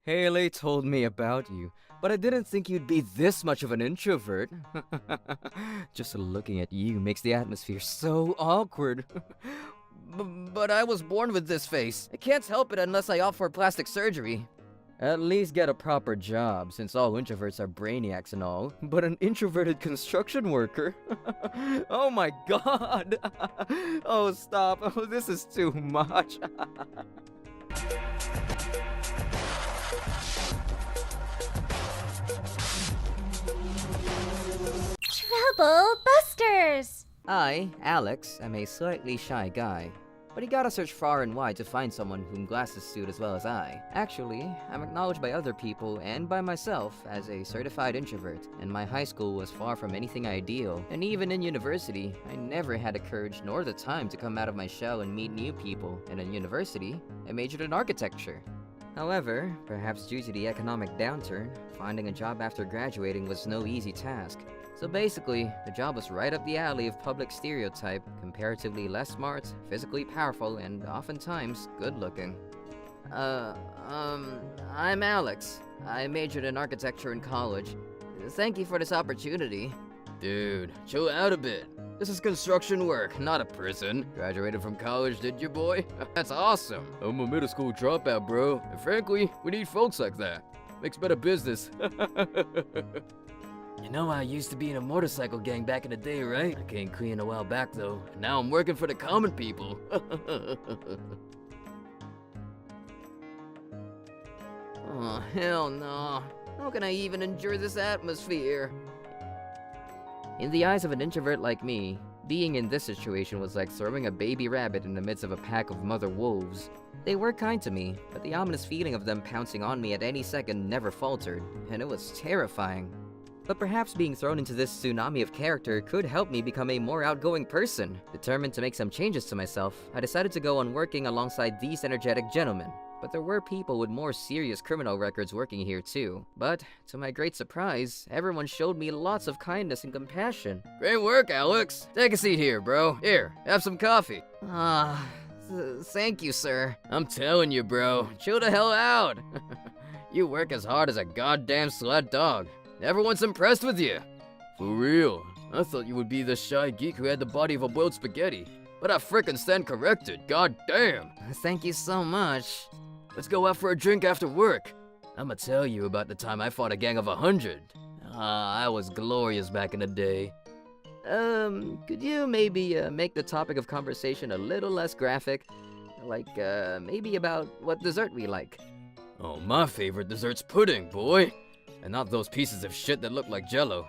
Haley told me about you, but I didn't think you'd be this much of an introvert. Just looking at you makes the atmosphere so awkward. But I was born with this face. I can't help it unless I opt for plastic surgery. At least get a proper job, since all introverts are brainiacs and all. But an introverted construction worker? Oh my god! Oh, stop. Oh, this is too much. Trouble Busters! I, Alex, am a slightly shy guy. But you gotta search far and wide to find someone whom glasses suit as well as I. Actually, I'm acknowledged by other people and by myself as a certified introvert, and my high school was far from anything ideal. And even in university, I never had the courage nor the time to come out of my shell and meet new people. And in university, I majored in architecture. However, perhaps due to the economic downturn, finding a job after graduating was no easy task. So basically, the job was right up the alley of public stereotype, comparatively less smart, physically powerful, and oftentimes good-looking. I'm Alex. I majored in architecture in college. Thank you for this opportunity. Dude, chill out a bit. This is construction work, not a prison. Graduated from college, did you, boy? That's awesome. I'm a middle school dropout, bro. And frankly, we need folks like that. Makes better business. You know I used to be in a motorcycle gang back in the day, right? I came clean a while back, though. And now I'm working for the common people. Oh, hell no. How can I even endure this atmosphere? In the eyes of an introvert like me, being in this situation was like throwing a baby rabbit in the midst of a pack of mother wolves. They were kind to me, but the ominous feeling of them pouncing on me at any second never faltered, and it was terrifying. But perhaps being thrown into this tsunami of character could help me become a more outgoing person. Determined to make some changes to myself, I decided to go on working alongside these energetic gentlemen. But there were people with more serious criminal records working here too. But, to my great surprise, everyone showed me lots of kindness and compassion. Great work, Alex! Take a seat here, bro. Here, have some coffee. Thank you, sir. I'm telling you, bro, chill the hell out. You work as hard as a goddamn sled dog. Everyone's impressed with you. For real. I thought you would be the shy geek who had the body of a boiled spaghetti. But I frickin' stand corrected, god damn. Thank you so much. Let's go out for a drink after work. I'ma tell you about the time I fought a gang of 100. I was glorious back in the day. Could you maybe make the topic of conversation a little less graphic? Like, maybe about what dessert we like. Oh, my favorite dessert's pudding, boy. And not those pieces of shit that look like Jell-O.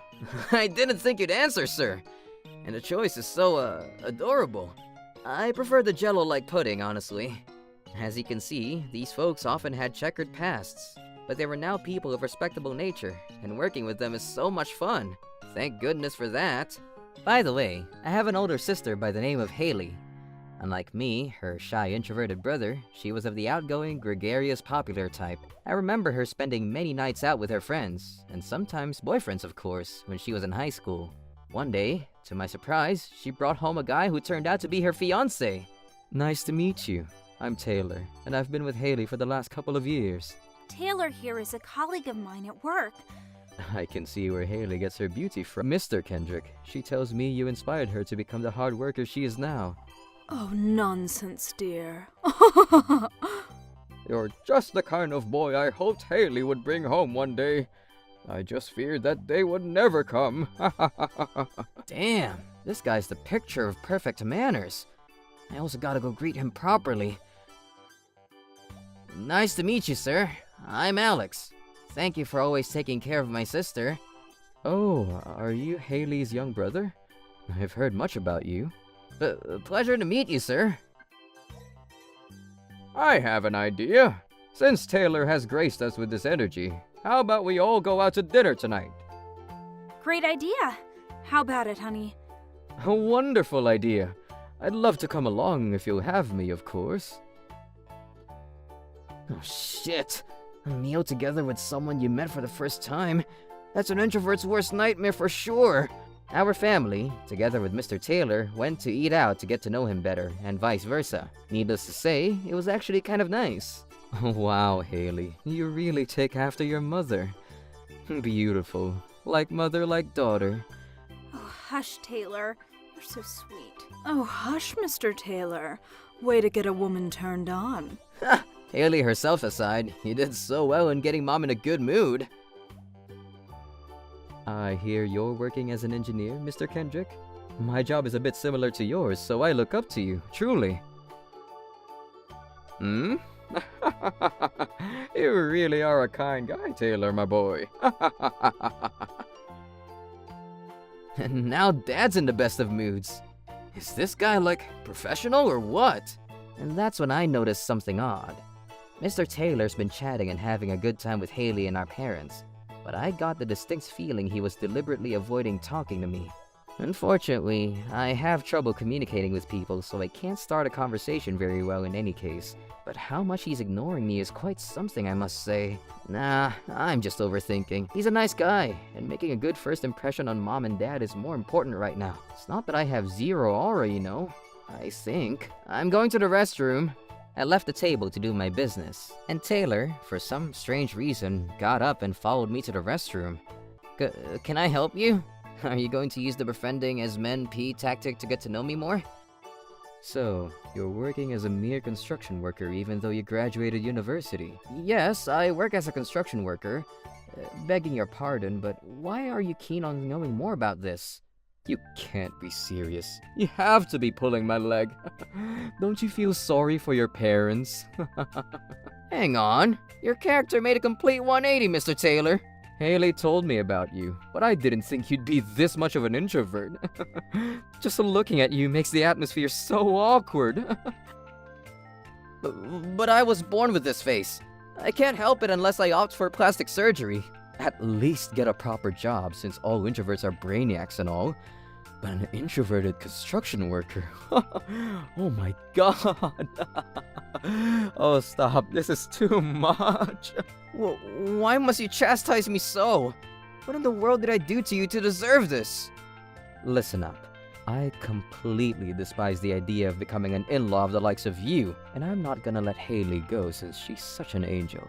I didn't think you'd answer, sir. And the choice is so, adorable. I prefer the Jell-O-like pudding, honestly. As you can see, these folks often had checkered pasts, but they were now people of respectable nature, and working with them is so much fun. Thank goodness for that. By the way, I have an older sister by the name of Haley. Unlike me, her shy, introverted brother, she was of the outgoing, gregarious, popular type. I remember her spending many nights out with her friends, and sometimes boyfriends, of course, when she was in high school. One day, to my surprise, she brought home a guy who turned out to be her fiancé. Nice to meet you. I'm Taylor, and I've been with Haley for the last couple of years. Taylor here is a colleague of mine at work. I can see where Haley gets her beauty from. Mr. Kendrick, she tells me you inspired her to become the hard worker she is now. Oh, nonsense, dear. You're just the kind of boy I hoped Haley would bring home one day. I just feared that day would never come. Damn, this guy's the picture of perfect manners. I also gotta go greet him properly. Nice to meet you, sir. I'm Alex. Thank you for always taking care of my sister. Oh, are you Haley's young brother? I've heard much about you. Pleasure to meet you, sir. I have an idea. Since Taylor has graced us with this energy, how about we all go out to dinner tonight? Great idea. How about it, honey? A wonderful idea. I'd love to come along if you'll have me, of course. Oh, shit. A meal together with someone you met for the first time. That's an introvert's worst nightmare for sure. Our family, together with Mr. Taylor, went to eat out to get to know him better, and vice versa. Needless to say, it was actually kind of nice. Wow, Haley, you really take after your mother. Beautiful. Like mother, like daughter. Oh, hush, Taylor. You're so sweet. Oh, hush, Mr. Taylor. Way to get a woman turned on. Haley herself aside, you did so well in getting Mom in a good mood. I hear you're working as an engineer, Mr. Kendrick. My job is a bit similar to yours, so I look up to you, truly. Hmm? You really are a kind guy, Taylor, my boy. And now Dad's in the best of moods. Is this guy, like, professional or what? And that's when I noticed something odd. Mr. Taylor's been chatting and having a good time with Haley and our parents, but I got the distinct feeling he was deliberately avoiding talking to me. Unfortunately, I have trouble communicating with people, so I can't start a conversation very well in any case. But how much he's ignoring me is quite something, I must say. Nah, I'm just overthinking. He's a nice guy, and making a good first impression on Mom and Dad is more important right now. It's not that I have zero aura, you know. I think. I'm going to the restroom. I left the table to do my business, and Taylor, for some strange reason, got up and followed me to the restroom. Can I help you? Are you going to use the befriending as men P tactic to get to know me more? So, you're working as a mere construction worker even though you graduated university? Yes, I work as a construction worker. Begging your pardon, but why are you keen on knowing more about this? You can't be serious. You have to be pulling my leg. Don't you feel sorry for your parents? Hang on. Your character made a complete 180, Mr. Taylor. Haley told me about you, but I didn't think you'd be this much of an introvert. Just looking at you makes the atmosphere so awkward. But I was born with this face. I can't help it unless I opt for plastic surgery. At least get a proper job, since all introverts are brainiacs and all. But an introverted construction worker? Oh my god. Oh, stop. This is too much. Why must you chastise me so? What in the world did I do to you to deserve this? Listen up. I completely despise the idea of becoming an in-law of the likes of you, and I'm not gonna let Haley go since she's such an angel.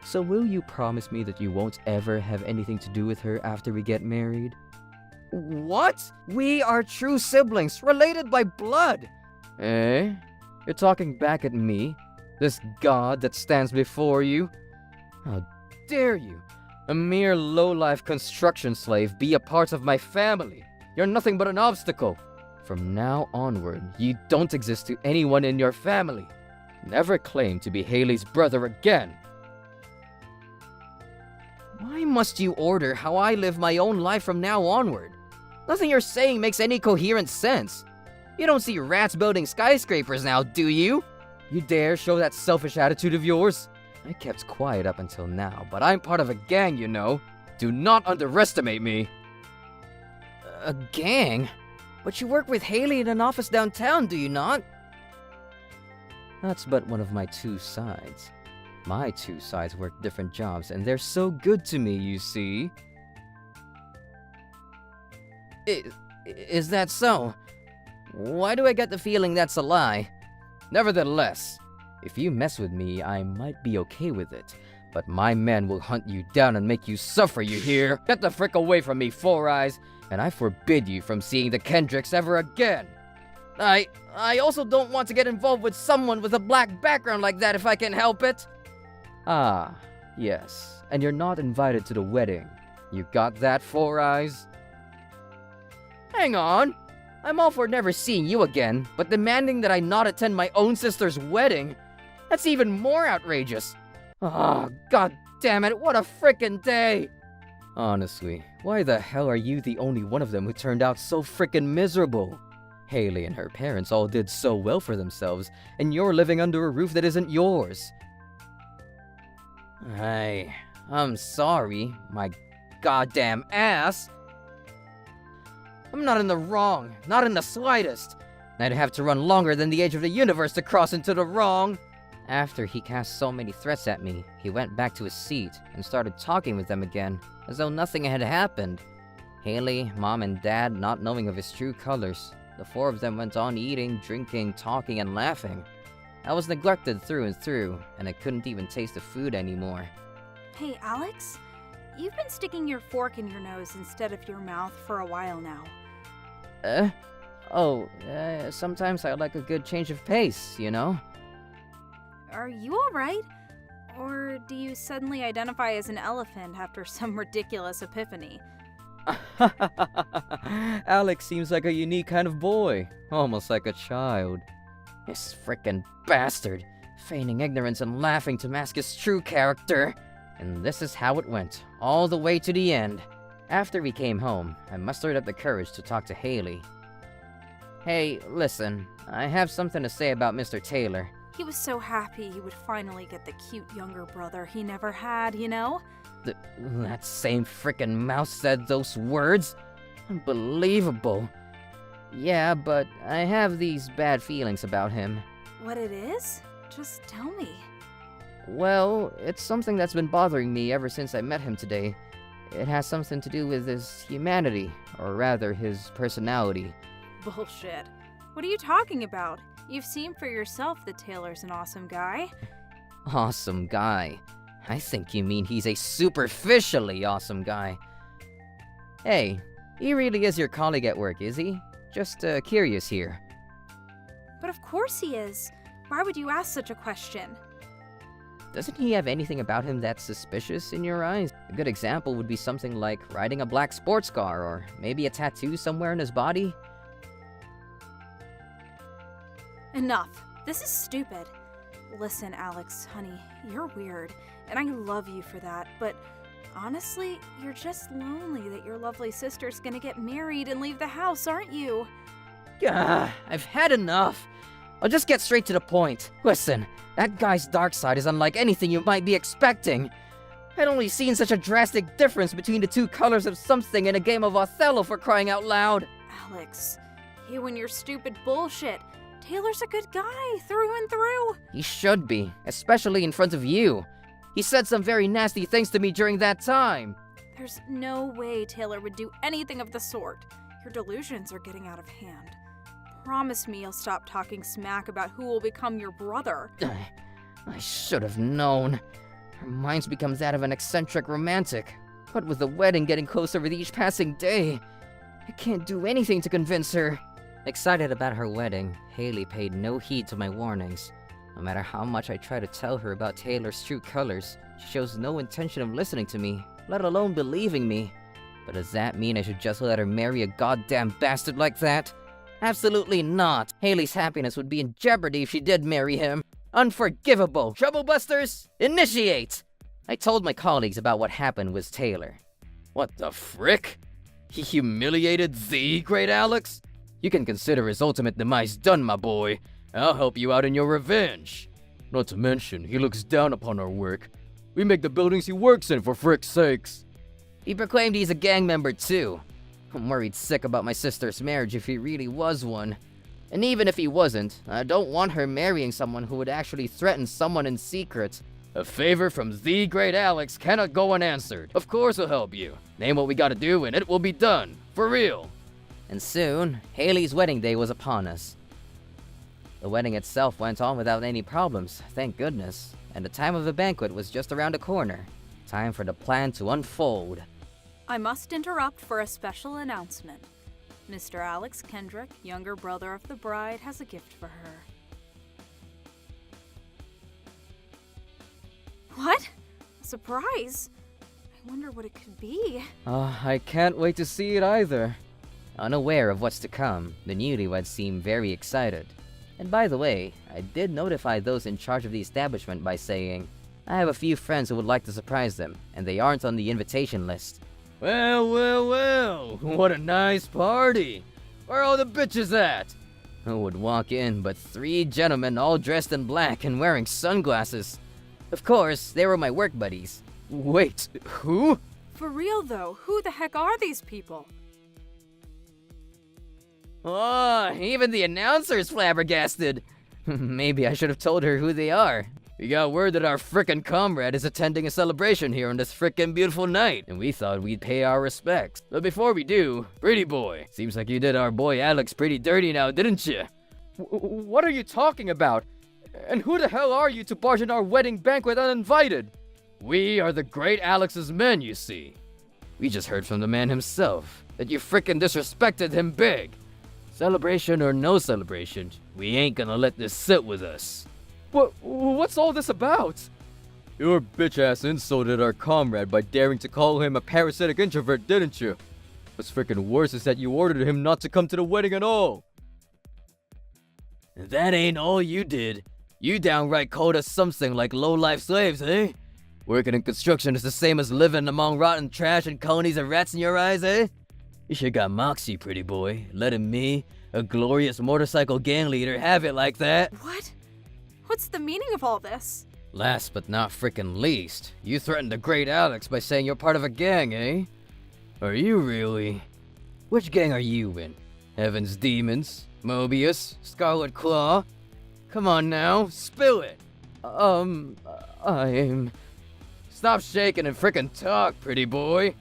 So will you promise me that you won't ever have anything to do with her after we get married? What? We are true siblings, related by blood. Eh? You're talking back at me? This god that stands before you? How dare you? A mere low-life construction slave be a part of my family. You're nothing but an obstacle. From now onward, you don't exist to anyone in your family. Never claim to be Haley's brother again. Why must you order how I live my own life from now onward? Nothing you're saying makes any coherent sense. You don't see rats building skyscrapers now, do you? You dare show that selfish attitude of yours? I kept quiet up until now, but I'm part of a gang, you know. Do not underestimate me. A gang? But you work with Haley in an office downtown, do you not? That's but one of my two sides. My two sides work different jobs, and they're so good to me, you see. Is that so? Why do I get the feeling that's a lie? Nevertheless, if you mess with me, I might be okay with it. But my men will hunt you down and make you suffer, you hear? Get the frick away from me, Four Eyes, and I forbid you from seeing the Kendricks ever again. I also don't want to get involved with someone with a black background like that if I can help it. Ah, yes, and you're not invited to the wedding. You got that, Four Eyes? Hang on. I'm all for never seeing you again, but demanding that I not attend my own sister's wedding? That's even more outrageous. Ah, god damn it, what a frickin' day! Honestly, why the hell are you the only one of them who turned out so frickin' miserable? Haley and her parents all did so well for themselves, and you're living under a roof that isn't yours. I'm sorry, my goddamn ass. I'm not in the wrong, not in the slightest. I'd have to run longer than the edge of the universe to cross into the wrong. After he cast so many threats at me, he went back to his seat and started talking with them again, as though nothing had happened. Haley, Mom, and Dad not knowing of his true colors, the four of them went on eating, drinking, talking, and laughing. I was neglected through and through, and I couldn't even taste the food anymore. Hey, Alex? You've been sticking your fork in your nose instead of your mouth for a while now. Sometimes I like a good change of pace, you know? Are you alright? Or do you suddenly identify as an elephant after some ridiculous epiphany? Alex seems like a unique kind of boy, almost like a child. This frickin' bastard, feigning ignorance and laughing to mask his true character. And this is how it went, all the way to the end. After we came home, I mustered up the courage to talk to Haley. Hey, listen, I have something to say about Mr. Taylor. He was so happy he would finally get the cute younger brother he never had, you know? That same frickin' mouse said those words? Unbelievable. Yeah, but I have these bad feelings about him. What it is? Just tell me. Well, it's something that's been bothering me ever since I met him today. It has something to do with his humanity, or rather, his personality. Bullshit. What are you talking about? You've seen for yourself that Taylor's an awesome guy. Awesome guy. I think you mean he's a superficially awesome guy. Hey, he really is your colleague at work, is he? Just curious here. But of course he is. Why would you ask such a question? Doesn't he have anything about him that's suspicious in your eyes? A good example would be something like riding a black sports car, or maybe a tattoo somewhere on his body. Enough. This is stupid. Listen, Alex, honey, you're weird, and I love you for that, but honestly, you're just lonely that your lovely sister's gonna get married and leave the house, aren't you? Gah, I've had enough. I'll just get straight to the point. Listen, that guy's dark side is unlike anything you might be expecting. I'd only seen such a drastic difference between the two colors of something in a game of Othello, for crying out loud. Alex, you and your stupid bullshit. Taylor's a good guy, through and through. He should be, especially in front of you. He said some very nasty things to me during that time. There's no way Taylor would do anything of the sort. Your delusions are getting out of hand. Promise me you'll stop talking smack about who will become your brother. I should have known. Her mind's become that of an eccentric romantic. What with the wedding getting closer with each passing day, I can't do anything to convince her. Excited about her wedding, Haley paid no heed to my warnings. No matter how much I try to tell her about Taylor's true colors, she shows no intention of listening to me, let alone believing me. But does that mean I should just let her marry a goddamn bastard like that? Absolutely not. Haley's happiness would be in jeopardy if she did marry him. Unforgivable. Troublebusters, initiate! I told my colleagues about what happened with Taylor. What the frick? He humiliated the great Alex? You can consider his ultimate demise done, my boy. I'll help you out in your revenge. Not to mention, he looks down upon our work. We make the buildings he works in, for frick's sakes. He proclaimed he's a gang member, too. I'm worried sick about my sister's marriage if he really was one. And even if he wasn't, I don't want her marrying someone who would actually threaten someone in secret. A favor from the great Alex cannot go unanswered. Of course I'll help you. Name what we gotta do and it will be done. For real. And soon, Haley's wedding day was upon us. The wedding itself went on without any problems, thank goodness. And the time of the banquet was just around the corner. Time for the plan to unfold. I must interrupt for a special announcement. Mr. Alex Kendrick, younger brother of the bride, has a gift for her. What? A surprise? I wonder what it could be. I can't wait to see it either. Unaware of what's to come, the newlyweds seem very excited. And by the way, I did notify those in charge of the establishment by saying, I have a few friends who would like to surprise them, and they aren't on the invitation list. Well, what a nice party. Where are all the bitches at? Who would walk in but 3 gentlemen all dressed in black and wearing sunglasses? Of course, they were my work buddies. Wait, who? For real though, who the heck are these people? Oh, even the announcer's flabbergasted. Maybe I should have told her who they are. We got word that our frickin' comrade is attending a celebration here on this frickin' beautiful night, and we thought we'd pay our respects. But before we do, pretty boy, seems like you did our boy Alex pretty dirty now, didn't you? What are you talking about? And who the hell are you to barge in our wedding banquet uninvited? We are the great Alex's men, you see. We just heard from the man himself that you frickin' disrespected him big. Celebration or no celebration, we ain't gonna let this sit with us. What's all this about? Your bitch-ass insulted our comrade by daring to call him a parasitic introvert, didn't you? What's frickin' worse is that you ordered him not to come to the wedding at all. That ain't all you did. You downright called us something like low-life slaves, eh? Working in construction is the same as living among rotten trash and colonies of rats in your eyes, eh? You sure got moxie, pretty boy, letting me, a glorious motorcycle gang leader, have it like that. What? What's the meaning of all this? Last but not frickin' least, you threatened the great Alex by saying you're part of a gang, eh? Are you really? Which gang are you in? Heaven's Demons? Mobius? Scarlet Claw? Come on now, spill it! I'm... Stop shaking and frickin' talk, pretty boy!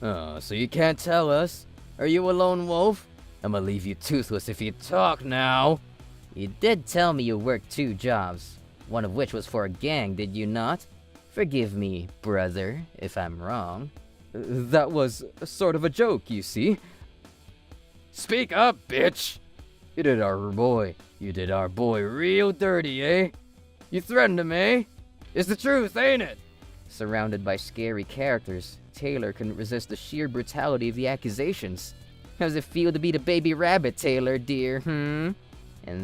Oh, so you can't tell us? Are you a lone wolf? I'ma leave you toothless if you talk now! You did tell me you worked 2 jobs, one of which was for a gang, did you not? Forgive me, brother, if I'm wrong. That was sort of a joke, you see. Speak up, bitch! You did our boy real dirty, eh? You threatened him, eh? It's the truth, ain't it? Surrounded by scary characters, Taylor couldn't resist the sheer brutality of the accusations. How's it feel to be the baby rabbit, Taylor, dear, And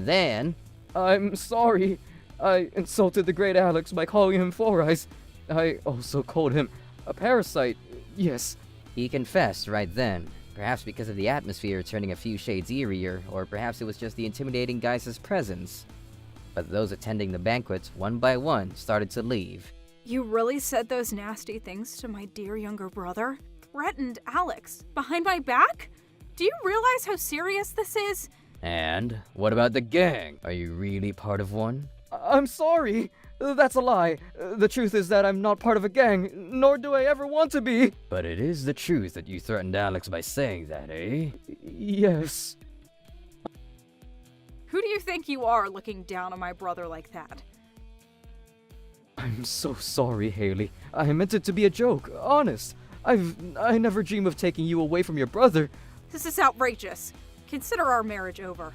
then... I'm sorry. I insulted the great Alex by calling him Four Eyes. I also called him a parasite, yes. He confessed right then. Perhaps because of the atmosphere turning a few shades eerier, or perhaps it was just the intimidating Geis's presence. But those attending the banquet, one by one, started to leave. You really said those nasty things to my dear younger brother? Threatened Alex? Behind my back? Do you realize how serious this is? And what about the gang? Are you really part of one? I'm sorry. That's a lie. The truth is that I'm not part of a gang, nor do I ever want to be. But it is the truth that you threatened Alex by saying that, eh? Yes. Who do you think you are looking down on my brother like that? I'm so sorry, Haley. I meant it to be a joke, honest. I never dream of taking you away from your brother. This is outrageous. Consider our marriage over.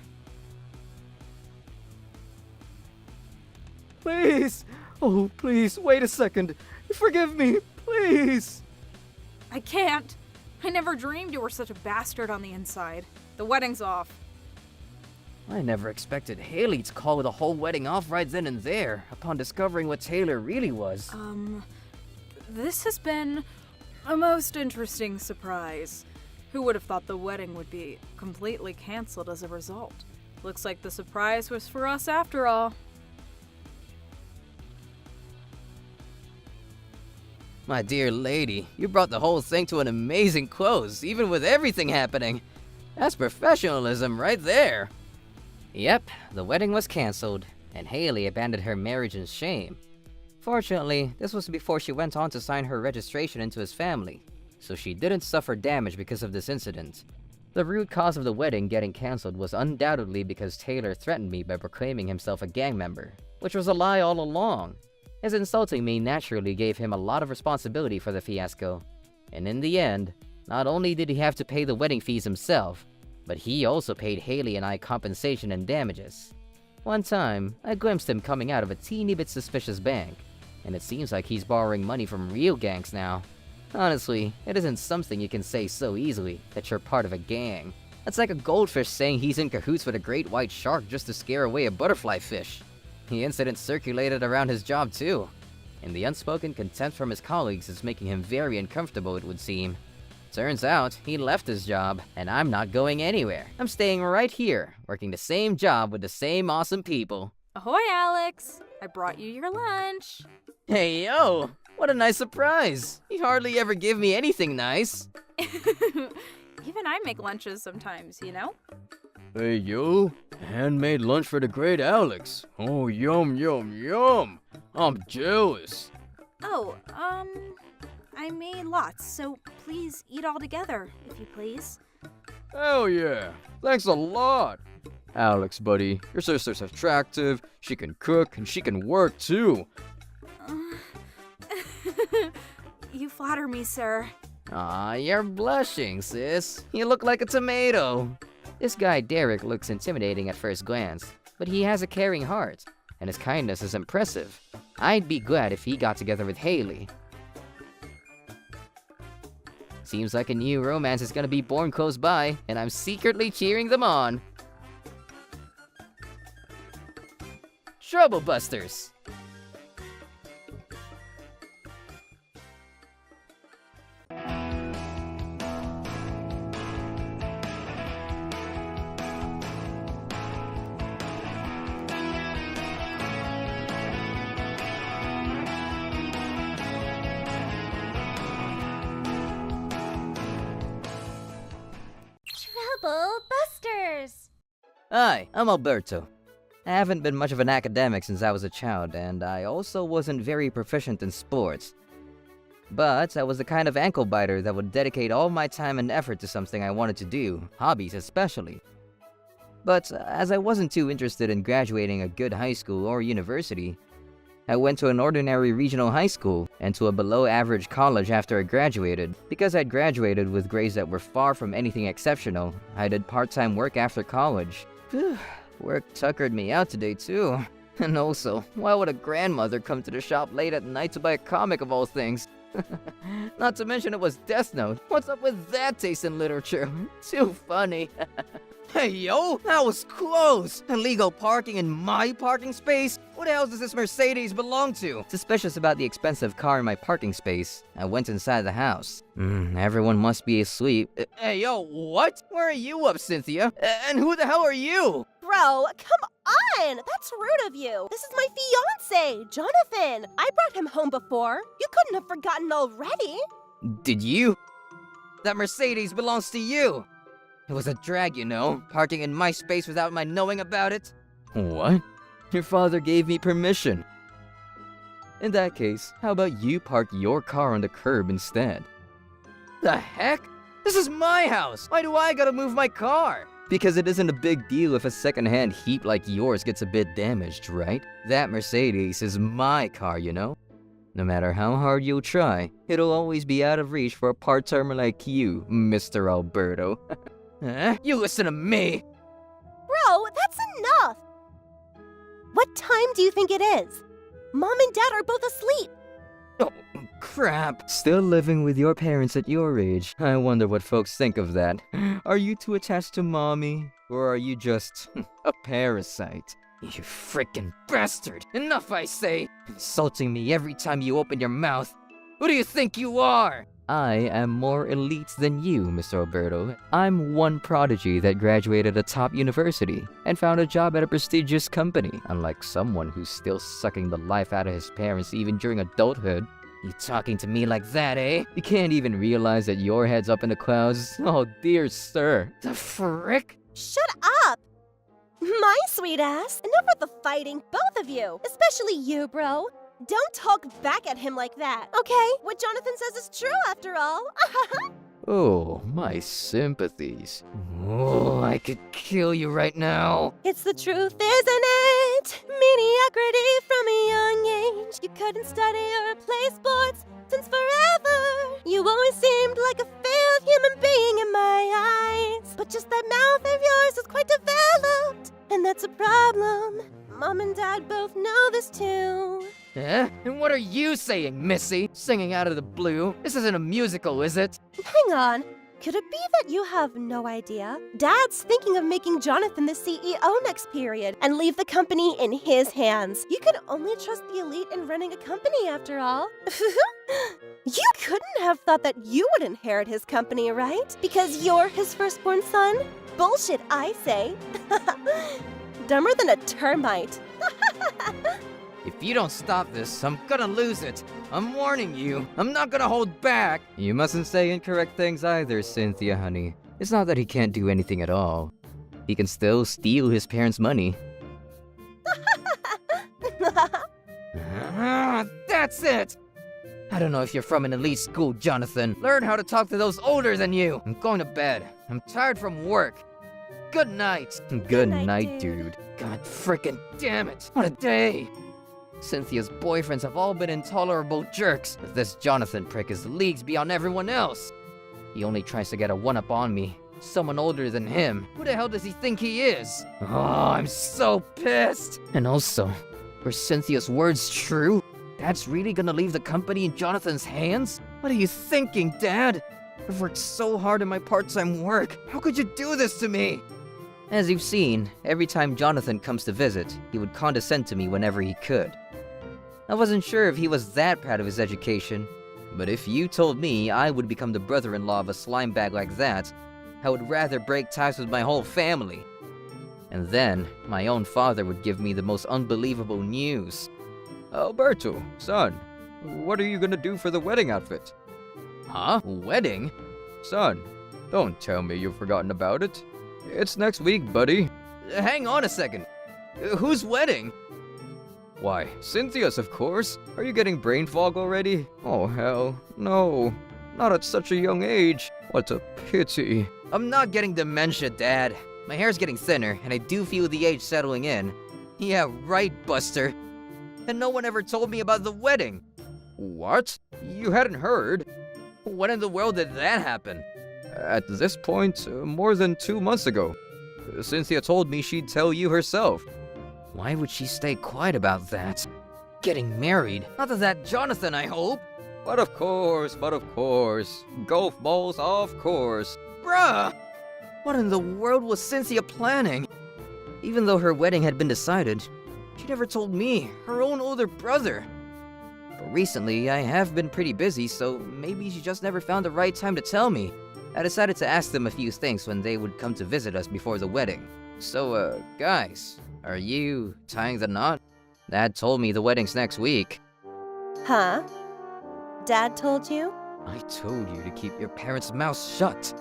Please! Oh, please, wait a second. Forgive me, please! I can't. I never dreamed you were such a bastard on the inside. The wedding's off. I never expected Haley to call the whole wedding off right then and there, upon discovering what Taylor really was. This has been a most interesting surprise. Who would have thought the wedding would be completely canceled as a result? Looks like the surprise was for us after all. My dear lady, you brought the whole thing to an amazing close, even with everything happening. That's professionalism right there. Yep, the wedding was canceled, and Haley abandoned her marriage in shame. Fortunately, this was before she went on to sign her registration into his family, so she didn't suffer damage because of this incident. The root cause of the wedding getting canceled was undoubtedly because Taylor threatened me by proclaiming himself a gang member, which was a lie all along. His insulting me naturally gave him a lot of responsibility for the fiasco, and in the end, not only did he have to pay the wedding fees himself, but he also paid Haley and I compensation and damages. One time, I glimpsed him coming out of a teeny bit suspicious bank, and it seems like he's borrowing money from real gangs now. Honestly, it isn't something you can say so easily, that you're part of a gang. That's like a goldfish saying he's in cahoots with a great white shark just to scare away a butterfly fish. The incident circulated around his job too, and the unspoken contempt from his colleagues is making him very uncomfortable, it would seem. Turns out, he left his job, and I'm not going anywhere. I'm staying right here, working the same job with the same awesome people. Ahoy, Alex! I brought you your lunch. Hey, yo! What a nice surprise! You hardly ever give me anything nice. Even I make lunches sometimes, you know? Hey, yo. Handmade lunch for the great Alex. Oh, yum, yum, yum. I'm jealous. Oh, I made lots, so please eat all together, if you please. Hell yeah. Thanks a lot. Alex, buddy, your sister's attractive, she can cook, and she can work too. You flatter me, sir. Aw, you're blushing, sis. You look like a tomato. This guy Derek looks intimidating at first glance, but he has a caring heart, and his kindness is impressive. I'd be glad if he got together with Haley. Seems like a new romance is gonna be born close by, and I'm secretly cheering them on. Trouble Busters! Trouble Busters! Hi, I'm Alberto. I haven't been much of an academic since I was a child, and I also wasn't very proficient in sports. But I was the kind of ankle biter that would dedicate all my time and effort to something I wanted to do, hobbies especially. But as I wasn't too interested in graduating a good high school or university, I went to an ordinary regional high school and to a below-average college after I graduated. Because I'd graduated with grades that were far from anything exceptional, I did part-time work after college. Work tuckered me out today too. And also, why would a grandmother come to the shop late at night to buy a comic of all things? Not to mention it was Death Note. What's up with that taste in literature? Too funny. Hey yo, that was close! Illegal parking in my parking space? What the hell does this Mercedes belong to? Suspicious about the expensive car in my parking space, I went inside the house. Everyone must be asleep. Hey yo, what? Where are you up, Cynthia? And who the hell are you? Bro, come on! That's rude of you! This is my fiancé, Jonathan! I brought him home before. You couldn't have forgotten already. Did you? That Mercedes belongs to you! It was a drag, you know, parking in my space without my knowing about it. What? Your father gave me permission. In that case, how about you park your car on the curb instead? The heck? This is my house! Why do I gotta move my car? Because it isn't a big deal if a secondhand heap like yours gets a bit damaged, right? That Mercedes is my car, you know? No matter how hard you'll try, it'll always be out of reach for a part-timer like you, Mr. Alberto. You listen to me! Bro, that's enough! What time do you think it is? Mom and Dad are both asleep. Oh, crap. Still living with your parents at your age. I wonder what folks think of that. Are you too attached to mommy? Or are you just a parasite? You frickin' bastard! Enough, I say! Insulting me every time you open your mouth. Who do you think you are? I am more elite than you, Mr. Alberto. I'm one prodigy that graduated a top university and found a job at a prestigious company, unlike someone who's still sucking the life out of his parents even during adulthood. You talking to me like that, eh? You can't even realize that your head's up in the clouds? Oh, dear sir. The frick? Shut up! My sweet ass. Enough with the fighting, both of you. Especially you, bro. Don't talk back at him like that, okay? What Jonathan says is true, after all. Oh, my sympathies. Oh, I could kill you right now. It's the truth, isn't it? Mediocrity from a young age. You couldn't study or play sports since forever. You always seemed like a failed human being in my eyes. But just that mouth of yours is quite developed, and that's a problem. Mom and Dad both know this too. Eh? And what are you saying, Missy? Singing out of the blue? This isn't a musical, is it? Hang on. Could it be that you have no idea? Dad's thinking of making Jonathan the CEO next period and leave the company in his hands. You can only trust the elite in running a company, after all. You couldn't have thought that you would inherit his company, right? Because you're his firstborn son? Bullshit, I say. Dumber than a termite. If you don't stop this, I'm gonna lose it. I'm warning you. I'm not gonna hold back. You mustn't say incorrect things either, Cynthia, honey. It's not that he can't do anything at all. He can still steal his parents' money. That's it! I don't know if you're from an elite school, Jonathan. Learn how to talk to those older than you. I'm going to bed. I'm tired from work. Good night. Good night, night, dude. dude. God frickin' damn it. What a day. Cynthia's boyfriends have all been intolerable jerks, but this Jonathan prick is leagues beyond everyone else. He only tries to get a one-up on me. Someone older than him. Who the hell does he think he is? Oh, I'm so pissed. And also, were Cynthia's words true? Dad's really gonna leave the company in Jonathan's hands? What are you thinking, Dad? I've worked so hard in my part-time work. How could you do this to me? As you've seen, every time Jonathan comes to visit, he would condescend to me whenever he could. I wasn't sure if he was that proud of his education, but if you told me I would become the brother-in-law of a slime bag like that, I would rather break ties with my whole family. And then, my own father would give me the most unbelievable news. Alberto, son, what are you gonna do for the wedding outfit? Huh? Wedding? Son, don't tell me you've forgotten about it. It's next week, buddy. Hang on a second. Whose wedding? Why, Cynthia's, of course. Are you getting brain fog already? Oh, hell, no. Not at such a young age. What a pity. I'm not getting dementia, Dad. My hair's getting thinner, and I do feel the age settling in. Yeah, right, Buster. And no one ever told me about the wedding. What? You hadn't heard? When in the world did that happen? At this point, more than 2 months ago. Cynthia told me she'd tell you herself. Why would she stay quiet about that? Getting married? Not to that Jonathan, I hope. But of course. Golf balls, of course. Bruh! What in the world was Cynthia planning? Even though her wedding had been decided, she never told me, her own older brother. But recently, I have been pretty busy, so maybe she just never found the right time to tell me. I decided to ask them a few things when they would come to visit us before the wedding. So, guys, are you tying the knot? Dad told me the wedding's next week. Huh? Dad told you? I told you to keep your parents' mouths shut.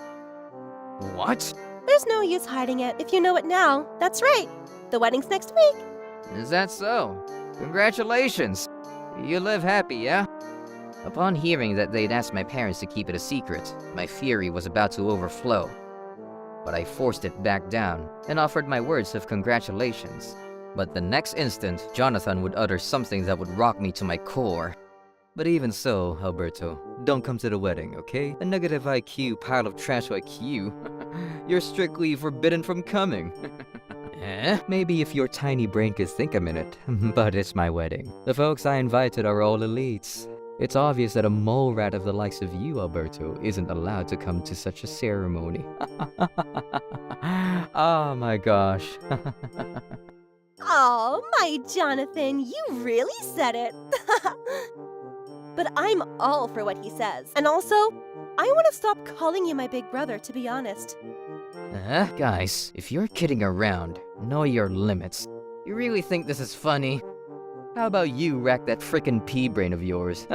What? There's no use hiding it if you know it now. That's right. The wedding's next week. Is that so? Congratulations. You live happy, yeah? Upon hearing that they'd asked my parents to keep it a secret, my fury was about to overflow. But I forced it back down and offered my words of congratulations. But the next instant, Jonathan would utter something that would rock me to my core. But even so, Alberto, don't come to the wedding, okay? A negative IQ pile of trash like you. You're strictly forbidden from coming. Eh? Maybe if your tiny brain could think a minute, but it's my wedding. The folks I invited are all elites. It's obvious that a mole rat of the likes of you, Alberto, isn't allowed to come to such a ceremony. Oh my gosh. Oh, my Jonathan, you really said it. But I'm all for what he says. And also, I want to stop calling you my big brother, to be honest. Guys, if you're kidding around, know your limits. You really think this is funny? How about you rack that frickin' pea brain of yours?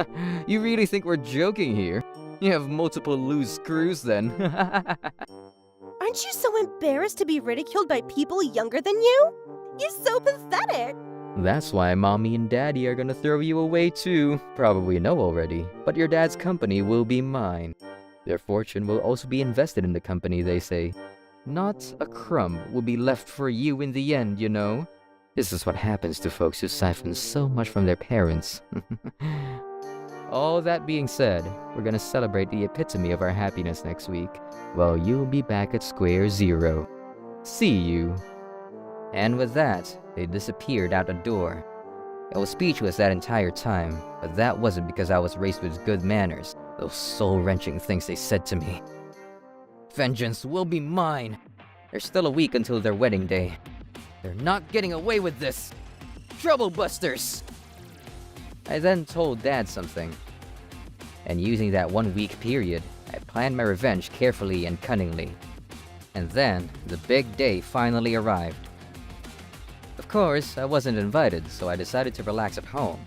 You really think we're joking here? You have multiple loose screws then. Aren't you so embarrassed to be ridiculed by people younger than you? You're so pathetic. That's why Mommy and Daddy are gonna throw you away too. Probably know already, but your dad's company will be mine. Their fortune will also be invested in the company, they say. Not a crumb will be left for you in the end, you know? This is what happens to folks who siphon so much from their parents. All that being said, we're gonna celebrate the epitome of our happiness next week, while you'll be back at square zero. See you. And with that, they disappeared out the door. I was speechless that entire time, but that wasn't because I was raised with good manners. Those soul-wrenching things they said to me. Vengeance will be mine. There's still a week until their wedding day. They're not getting away with this. Troublebusters! I then told Dad something. And using that 1 week period, I planned my revenge carefully and cunningly. And then, the big day finally arrived. Of course, I wasn't invited, so I decided to relax at home.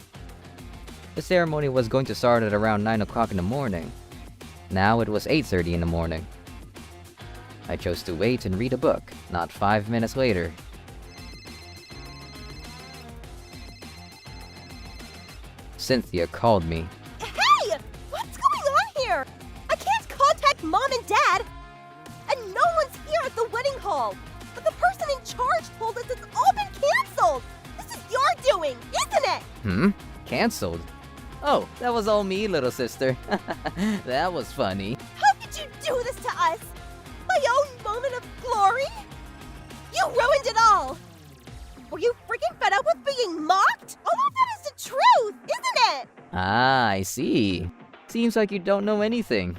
The ceremony was going to start at around 9 o'clock in the morning. Now it was 8:30 in the morning. I chose to wait and read a book. Not 5 minutes later, Cynthia called me. Hey! What's going on here? I can't contact Mom and Dad! And no one's here at the wedding hall! Cancelled? Oh, that was all me, little sister. That was funny. How could you do this to us? My own moment of glory? You ruined it all! Were you freaking fed up with being mocked? All of that is the truth, isn't it? Ah, I see. Seems like you don't know anything.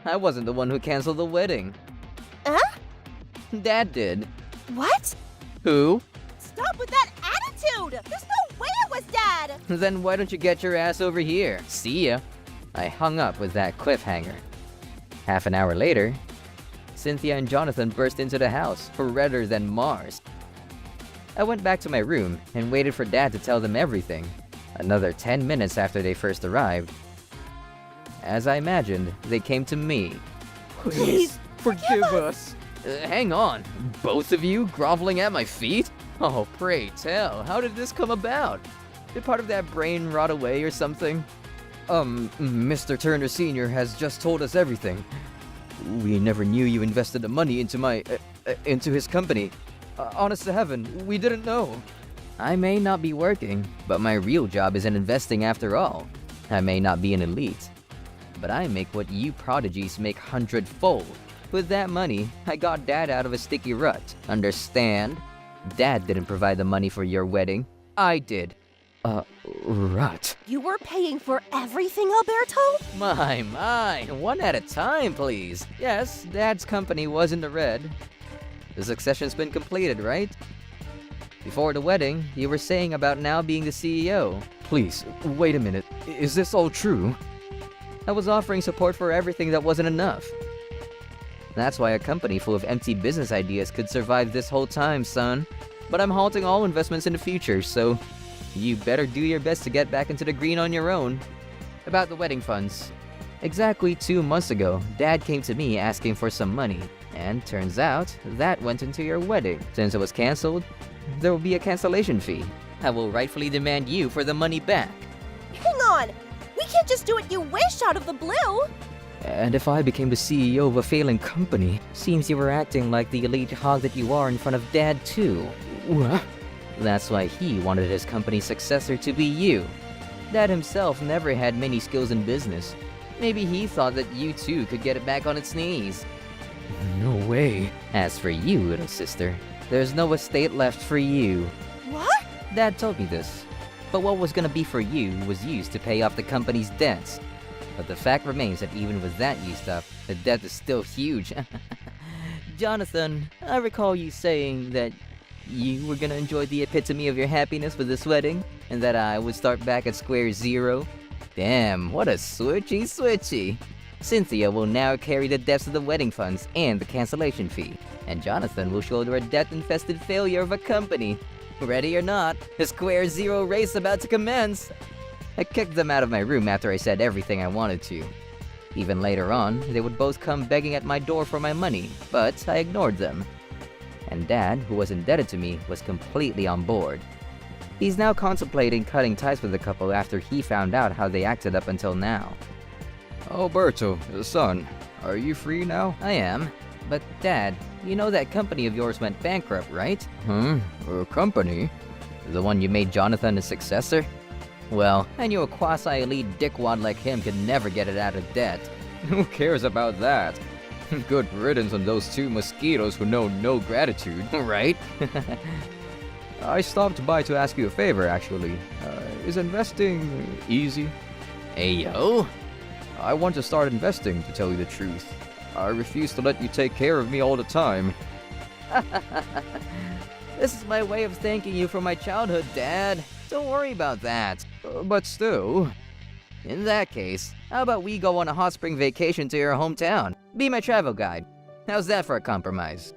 I wasn't the one who canceled the wedding. Huh? Dad did. What? Who? Stop with that attitude! There's no way it was Dad! Then why don't you get your ass over here? See ya. I hung up with that cliffhanger. Half an hour later, Cynthia and Jonathan burst into the house, redder than Mars. I went back to my room and waited for Dad to tell them everything. Another 10 minutes after they first arrived. As I imagined, they came to me. Please, Forgive us. Hang on, both of you groveling at my feet? Oh, pray tell, how did this come about? Did part of that brain rot away or something? Mr. Turner Sr. has just told us everything. We never knew you invested the money into his company. Honest to heaven, we didn't know. I may not be working, but my real job is in investing after all. I may not be an elite, but I make what you prodigies make 100-fold. With that money, I got Dad out of a sticky rut. Understand? Dad didn't provide the money for your wedding. I did. Rut. You were paying for everything, Alberto? My, one at a time, please. Yes, Dad's company was in the red. The succession's been completed, right? Before the wedding, you were saying about now being the CEO. Please, wait a minute. Is this all true? I was offering support for everything that wasn't enough. That's why a company full of empty business ideas could survive this whole time, son. But I'm halting all investments in the future, so you better do your best to get back into the green on your own. About the wedding funds. Exactly 2 months ago, Dad came to me asking for some money, and turns out that went into your wedding. Since it was canceled, there will be a cancellation fee. I will rightfully demand you for the money back. Hang on! We can't just do what you wish out of the blue! And if I became the CEO of a failing company? Seems you were acting like the elite hog that you are in front of Dad too. What? That's why he wanted his company's successor to be you. Dad himself never had many skills in business. Maybe he thought that you too could get it back on its knees. No way. As for you, little sister, there's no estate left for you. What? Dad told me this. But what was gonna be for you was used to pay off the company's debts. But the fact remains that even with that used up, the debt is still huge. Jonathan, I recall you saying that you were gonna enjoy the epitome of your happiness with this wedding, and that I would start back at square zero. Damn, what a switchy. Cynthia will now carry the debts of the wedding funds and the cancellation fee, and Jonathan will shoulder a debt-infested failure of a company. Ready or not, the square zero race about to commence. I kicked them out of my room after I said everything I wanted to. Even later on, they would both come begging at my door for my money, but I ignored them. And Dad, who was indebted to me, was completely on board. He's now contemplating cutting ties with the couple after he found out how they acted up until now. Alberto, son, are you free now? I am. But Dad, you know that company of yours went bankrupt, right? A company? The one you made Jonathan a successor? Well, I knew a quasi-elite dickwad like him could never get it out of debt. Who cares about that? Good riddance on those 2 mosquitoes who know no gratitude. Right? I stopped by to ask you a favor, actually. Is investing easy? Ayo? I want to start investing, to tell you the truth. I refuse to let you take care of me all the time. This is my way of thanking you for my childhood, Dad. Don't worry about that. But still... In that case, how about we go on a hot spring vacation to your hometown? Be my travel guide. How's that for a compromise?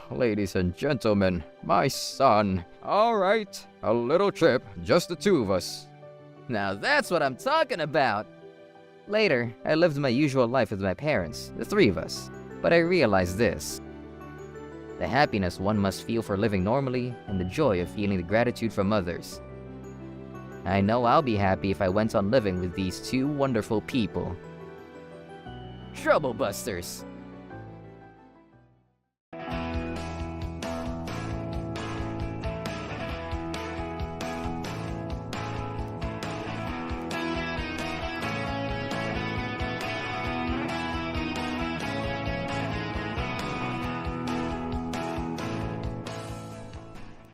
Ladies and gentlemen, my son. All right, a little trip, just the 2 of us. Now that's what I'm talking about. Later, I lived my usual life with my parents, the 3 of us. But I realized this. The happiness one must feel for living normally, and the joy of feeling the gratitude from others. I know I'll be happy if I went on living with these 2 wonderful people. Trouble Busters!